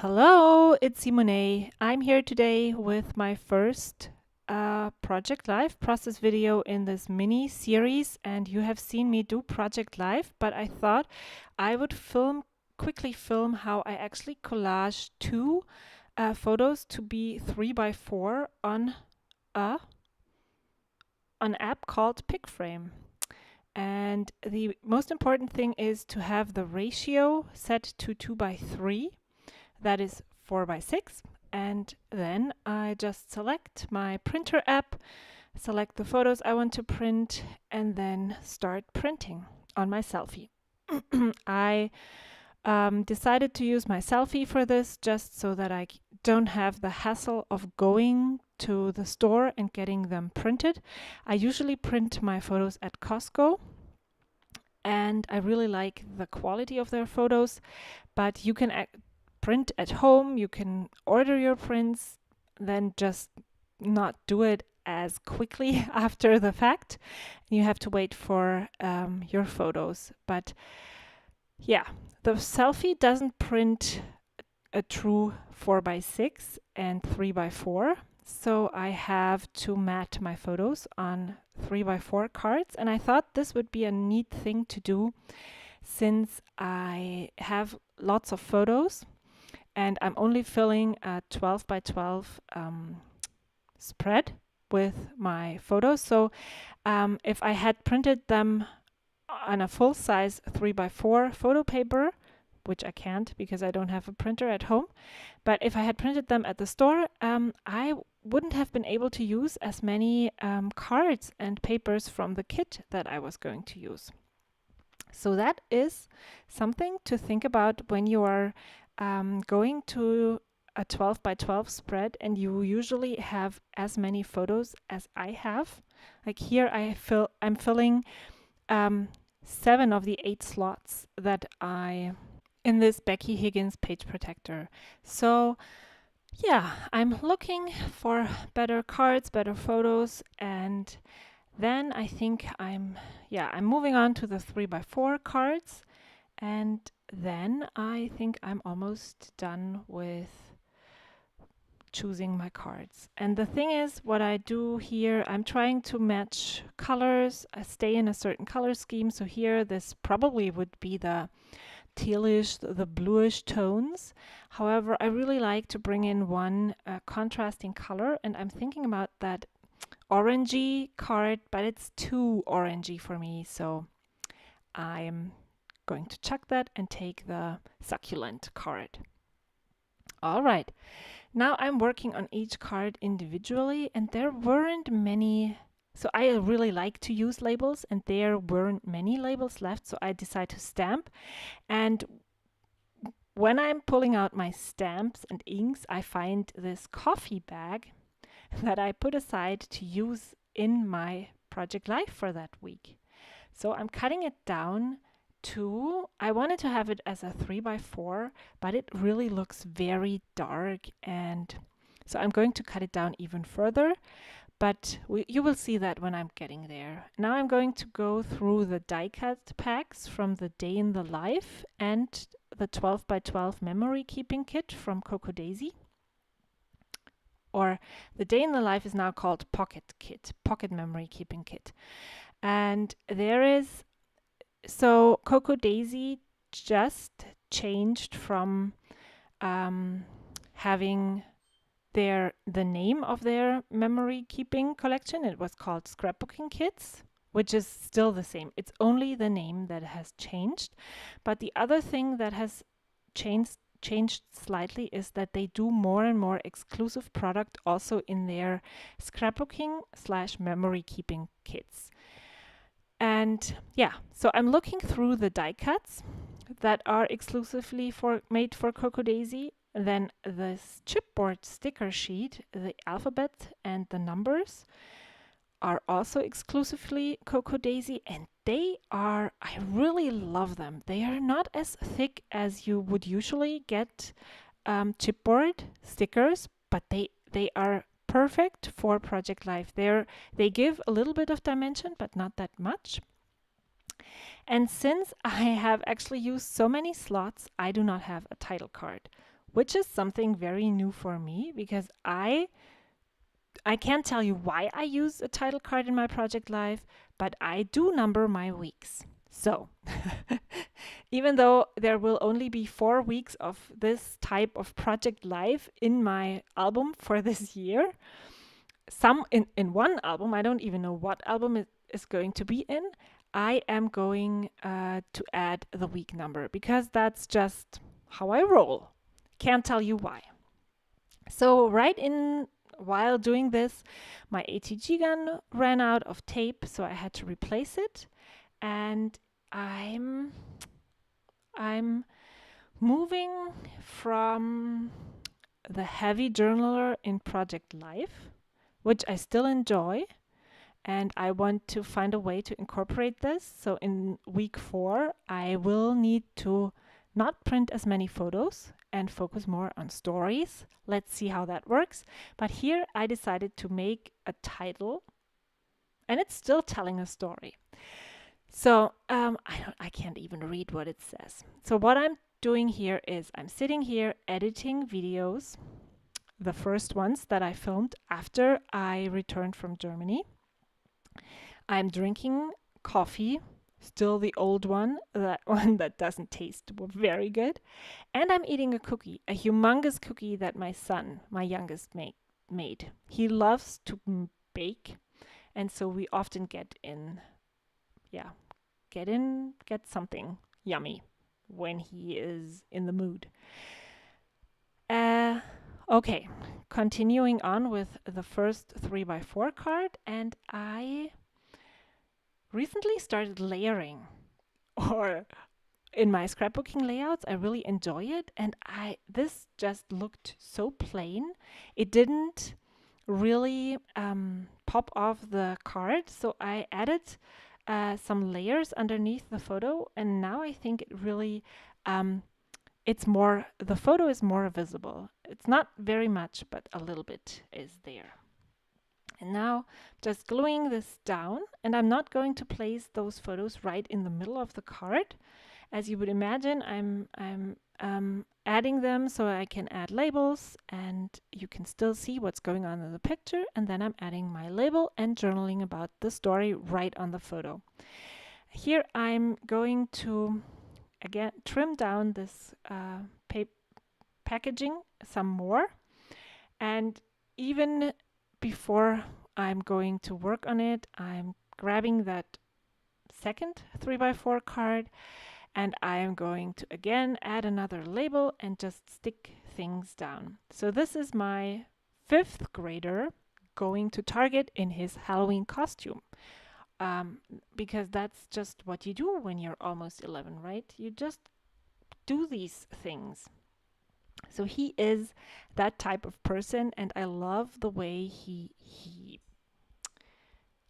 Hello, it's Simone. I'm here today with my first Project Live process video in this mini series, and you have seen me do Project Live, but I thought I would quickly film how I actually collage two photos to be 3x4 on an app called PicFrame. And the most important thing is to have the ratio set to 2x3. That is 4x6. And then I just select my printer app, select the photos I want to print, and then start printing on my selfie. I decided to use my selfie for this just so that I don't have the hassle of going to the store and getting them printed. I usually print my photos at Costco, and I really like the quality of their photos, but you can print at home, you can order your prints, then just not do it as quickly after the fact. You have to wait for your photos. But yeah, the selfie doesn't print a true 4x6 and 3x4. So I have to mat my photos on 3x4 cards. And I thought this would be a neat thing to do since I have lots of photos and I'm only filling a 12x12 spread with my photos. So if I had printed them on a full-size 3x4 photo paper, which I can't because I don't have a printer at home, but if I had printed them at the store, I wouldn't have been able to use as many cards and papers from the kit that I was going to use. So that is something to think about when you are going to a 12x12 spread and you usually have as many photos as I have. Like here I'm filling 7 of the 8 slots that I in this Becky Higgins page protector. So yeah, I'm looking for better cards, better photos, and then I think I'm moving on to the 3x4 cards, and then I think I'm almost done with choosing my cards. And the thing is, what I do here, I'm trying to match colors. I stay in a certain color scheme. So here, this probably would be the tealish, the bluish tones. However, I really like to bring in one contrasting color, and I'm thinking about that orangey card, but it's too orangey for me. So I'm going to chuck that and take the succulent card. All right, now I'm working on each card individually, and there weren't many. So I really like to use labels, and there weren't many labels left, so I decided to stamp. And when I'm pulling out my stamps and inks, I find this coffee bag that I put aside to use in my Project Live for that week. So I'm cutting it down I wanted to have it as a 3x4, but it really looks very dark, and so I'm going to cut it down even further, but you will see that when I'm getting there. Now I'm going to go through the die cut packs from the Day in the Life and the 12x12 memory keeping kit from Coco Daisy. Or the Day in the Life is now called Pocket Memory Keeping Kit. And so Coco Daisy just changed from having the name of their memory keeping collection. It was called Scrapbooking Kits, which is still the same. It's only the name that has changed. But the other thing that has changed slightly is that they do more and more exclusive product also in their scrapbooking/memory keeping kits. And yeah, so I'm looking through the die cuts that are exclusively made for Coco Daisy. Then this chipboard sticker sheet, the alphabet and the numbers are also exclusively Coco Daisy, and I really love them. They are not as thick as you would usually get chipboard stickers, but they are perfect for Project Live. They give a little bit of dimension, but not that much. And since I have actually used so many slots, I do not have a title card, which is something very new for me because I can't tell you why I use a title card in my project life, but I do number my weeks. So, even though there will only be 4 weeks of this type of project life in my album for this year, some in one album, I don't even know what album it is going to be in, I am going to add the week number because that's just how I roll. Can't tell you why. So, while doing this, my ATG gun ran out of tape, so I had to replace it. And I'm moving from the heavy journaler in Project Life, which I still enjoy, and I want to find a way to incorporate this. So in week 4, I will need to not print as many photos and focus more on stories. Let's see how that works. But here I decided to make a title, and it's still telling a story. So I can't even read what it says. So what I'm doing here is I'm sitting here editing videos, the first ones that I filmed after I returned from Germany. I'm drinking coffee, still the old one, that one that doesn't taste very good. And I'm eating a cookie, a humongous cookie that my son, my youngest, made. He loves to bake, and so we often get something yummy when he is in the mood. Okay, continuing on with the first 3x4 card, and I recently started layering, or in my scrapbooking layouts, I really enjoy it, and this just looked so plain. It didn't really pop off the card, so I added some layers underneath the photo, and now I think it really the photo is more visible. It's not very much, but a little bit is there. And now just gluing this down, and I'm not going to place those photos right in the middle of the card. As you would imagine, I'm adding them so I can add labels and you can still see what's going on in the picture, and then I'm adding my label and journaling about the story right on the photo. Here I'm going to again trim down this packaging some more, and even before I'm going to work on it, I'm grabbing that second 3x4 card, and I am going to again add another label and just stick things down. So this is my 5th grader going to Target in his Halloween costume. Because that's just what you do when you're almost 11, right? You just do these things. So he is that type of person, and I love the way he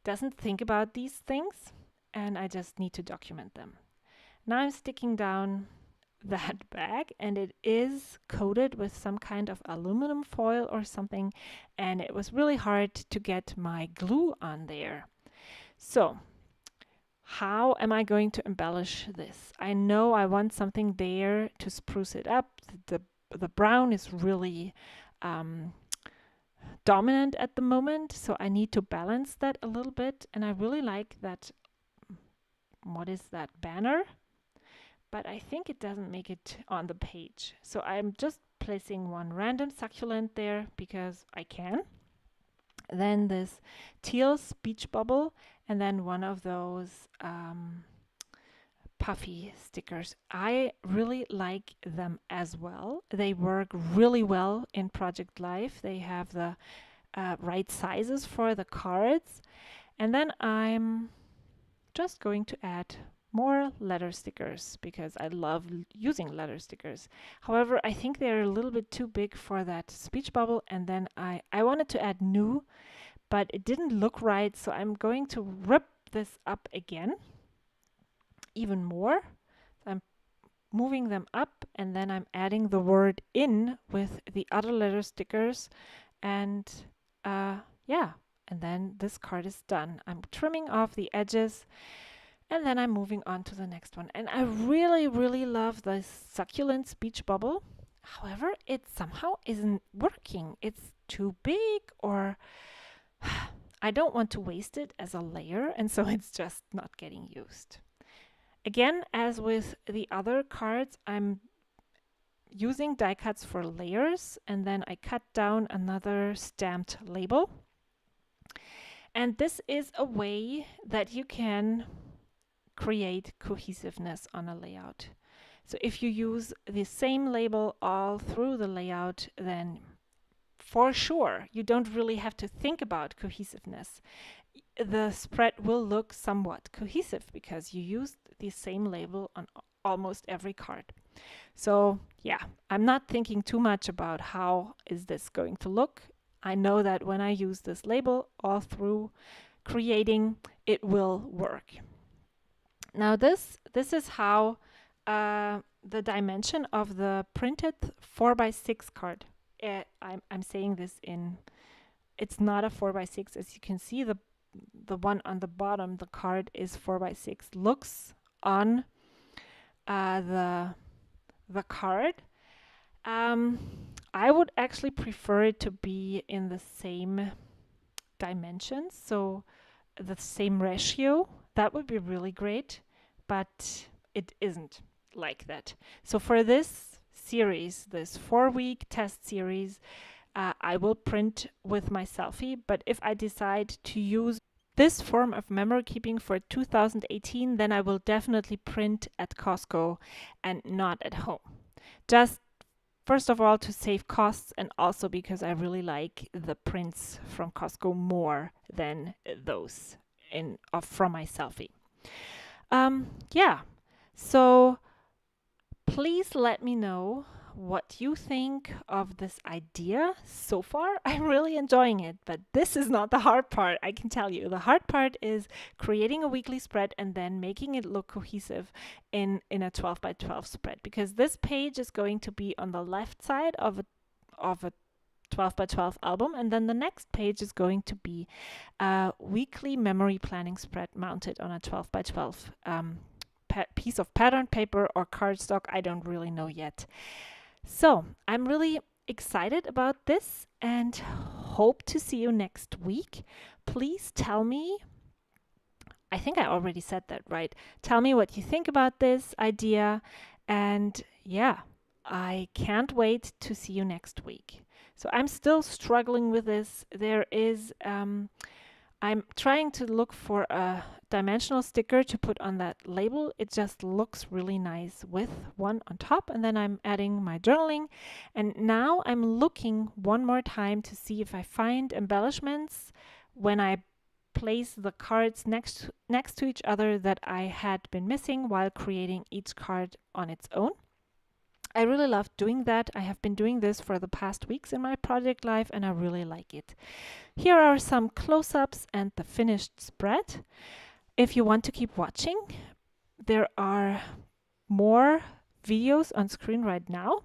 doesn't think about these things, and I just need to document them. Now I'm sticking down that bag, and it is coated with some kind of aluminum foil or something, and it was really hard to get my glue on there. So, how am I going to embellish this? I know I want something there to spruce it up. The brown is really dominant at the moment, so I need to balance that a little bit. And I really like that, what is that, banner? But I think it doesn't make it on the page. So I'm just placing one random succulent there because I can. Then this teal speech bubble, and then one of those puffy stickers. I really like them as well. They work really well in Project Life. They have the right sizes for the cards. And then I'm just going to add more letter stickers because I love using letter stickers. However, I think they're a little bit too big for that speech bubble, and then I wanted to add new, but it didn't look right, so I'm going to rip this up again even more. So I'm moving them up, and then I'm adding the word in with the other letter stickers, and and then this card is done. I'm trimming off the edges, and then I'm moving on to the next one. And I really, really love this succulent speech bubble. However, it somehow isn't working. It's too big, or I don't want to waste it as a layer, and so it's just not getting used. Again, as with the other cards, I'm using die cuts for layers, and then I cut down another stamped label. And this is a way that you can create cohesiveness on a layout. So if you use the same label all through the layout, then for sure you don't really have to think about cohesiveness. The spread will look somewhat cohesive because you used the same label on almost every card. So yeah, I'm not thinking too much about how is this going to look. I know that when I use this label all through creating, it will work. Now this is how the dimension of the printed 4x6 card. I'm saying this in, it's not a 4x6. As you can see, the one on the bottom, the card is 4x6. Looks on the card. I would actually prefer it to be in the same dimensions, so the same ratio. That would be really great, but it isn't like that. So for this series, this 4-week test series, I will print with my selfie, but if I decide to use this form of memory keeping for 2018, then I will definitely print at Costco and not at home. Just first of all to save costs, and also because I really like the prints from Costco more than those from my selfie. Yeah, so please let me know what you think of this idea so far. I'm really enjoying it, but this is not the hard part, I can tell you. The hard part is creating a weekly spread and then making it look cohesive in a 12x12 spread, because this page is going to be on the left side of a 12x12 album, and then the next page is going to be a weekly memory planning spread mounted on a 12x12 piece of pattern paper or cardstock. I don't really know yet. So I'm really excited about this and hope to see you next week. Please tell me, I think I already said that, right? Tell me what you think about this idea, and yeah, I can't wait to see you next week. So I'm still struggling with this. There is I'm trying to look for a dimensional sticker to put on that label. It just looks really nice with one on top, and then I'm adding my journaling. And now I'm looking one more time to see if I find embellishments when I place the cards next to each other that I had been missing while creating each card on its own. I really love doing that. I have been doing this for the past weeks in my project life, and I really like it. Here are some close-ups and the finished spread. If you want to keep watching, there are more videos on screen right now.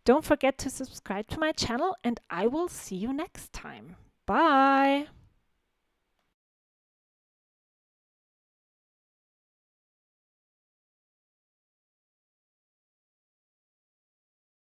Don't forget to subscribe to my channel, and I will see you next time. Bye!